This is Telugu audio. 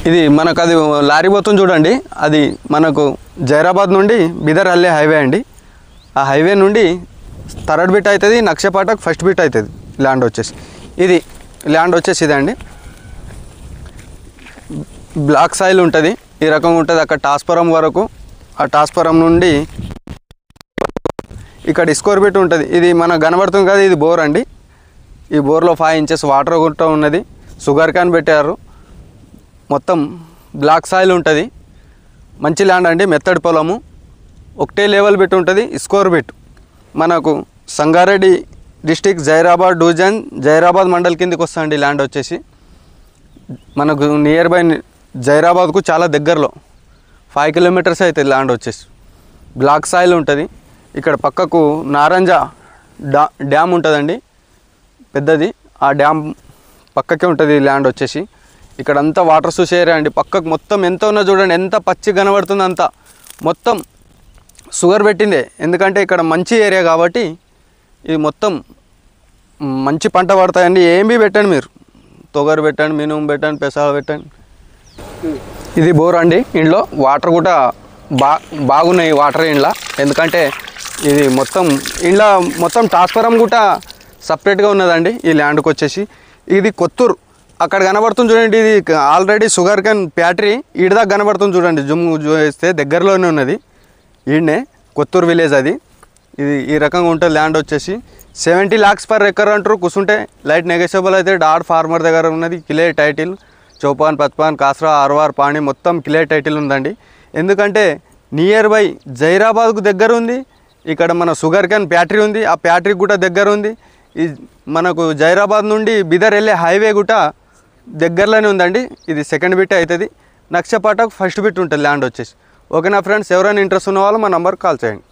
ఇది మనకు అది లారీ పోతుంది చూడండి, అది మనకు జైరాబాద్ నుండి బిదర్ వెళ్ళే హైవే అండి. ఆ హైవే నుండి థర్డ్ బిట్ అవుతుంది, నక్షపాటకు ఫస్ట్ బిట్ అవుతుంది ల్యాండ్ వచ్చేసి. ఇది ల్యాండ్ వచ్చేసి ఇదండి. బ్లాక్ సాయిల్ ఉంటుంది, ఈ రకంగా ఉంటుంది. అక్కడ టాస్పురం వరకు, ఆ టాస్పురం నుండి ఇక్కడ స్కోర్ బిట్ ఉంటుంది. ఇది మనకు కనబడుతుంది కదా, ఇది బోర్ అండి. ఈ బోర్లో 5 ఇంచెస్ వాటర్ కూడా ఉన్నది. షుగర్ క్యాన్ పెట్టారు. మొత్తం బ్లాక్ సాయిల్ ఉంటుంది. మంచి ల్యాండ్ అండి, మెత్తడి పొలము. ఒకటే లెవెల్ బిట్ ఉంటుంది, స్కోర్ బిట్. మనకు సంగారెడ్డి డిస్టిక్, జైరాబాద్ డివిజన్, జైరాబాద్ మండల్ కిందకి వస్తుంది ల్యాండ్ వచ్చేసి. మనకు నియర్ బై జైరాబాద్కు చాలా దగ్గరలో 5 కిలోమీటర్స్ అవుతుంది ల్యాండ్ వచ్చేసి. బ్లాక్ సాయిల్ ఉంటుంది. ఇక్కడ పక్కకు నారంజ డ్యామ్ ఉంటుందండి, పెద్దది. ఆ డ్యామ్ పక్కకే ఉంటుంది ల్యాండ్ వచ్చేసి. ఇక్కడ అంతా వాటర్ సోర్స్ ఏరియా అండి. పక్కకు మొత్తం ఎంత ఉన్నా చూడండి, ఎంత పచ్చి కనబడుతుంది. అంతా మొత్తం షుగర్ పెట్టిందే, ఎందుకంటే ఇక్కడ మంచి ఏరియా కాబట్టి ఇది మొత్తం మంచి పంట పడతాయండి. ఏమి పెట్టండి మీరు, తొగరు పెట్టండి, మినుము పెట్టండి, పెసలు పెట్టండి. ఇది బోర్ అండి. ఇంట్లో వాటర్ కూడా బాగున్నాయి వాటర్ ఇంట్లో, ఎందుకంటే ఇది మొత్తం ఇంట్లో మొత్తం ట్రాన్స్ఫారం కూడా సపరేట్గా ఉన్నదండి ఈ ల్యాండ్కి వచ్చేసి. ఇది కొత్తూరు, అక్కడ కనబడుతుంది చూడండి, ఇది ఆల్రెడీ షుగర్ కేన్ ఫ్యాక్టరీ ఈడదాకా కనబడుతుంది చూడండి. జూమ్ చేస్తే దగ్గరలోనే ఉన్నది, ఈడనే కొత్తూరు విలేజ్ అది. ఇది ఈ రకంగా ఉంటుంది ల్యాండ్ వచ్చేసి. 70 lakhs per acre అంటారు. కూర్చుంటే లైట్ నెగోషియబుల్ అయితే. డాడ్ ఫార్మర్ దగ్గర ఉన్నది, క్లియర్ టైటిల్. చౌపాన్, పచ్పాన్, కాసరా, ఆర్వార్, పాణి మొత్తం క్లియర్ టైటిల్ ఉందండి. ఎందుకంటే నియర్ బై జైరాబాద్కు దగ్గర ఉంది. ఇక్కడ మన షుగర్ కేన్ ఫ్యాక్టరీ ఉంది, ఆ ఫ్యాక్టరీకి కూడా దగ్గర ఉంది. ఈ మనకు జైరాబాద్ నుండి బిదర్ వెళ్ళే హైవే కూడా దగ్గరలోనే ఉందండి. ఇది సెకండ్ బిట్ అవుతుంది. నక్షపాటకు ఫస్ట్ బిట్ ఉంటుంది ల్యాండ్ వచ్చేసి. ఓకేనా ఫ్రెండ్స్, ఎవరైనా ఇంట్రెస్ట్ ఉన్న వాళ్ళు మా నంబర్కి కాల్ చేయండి.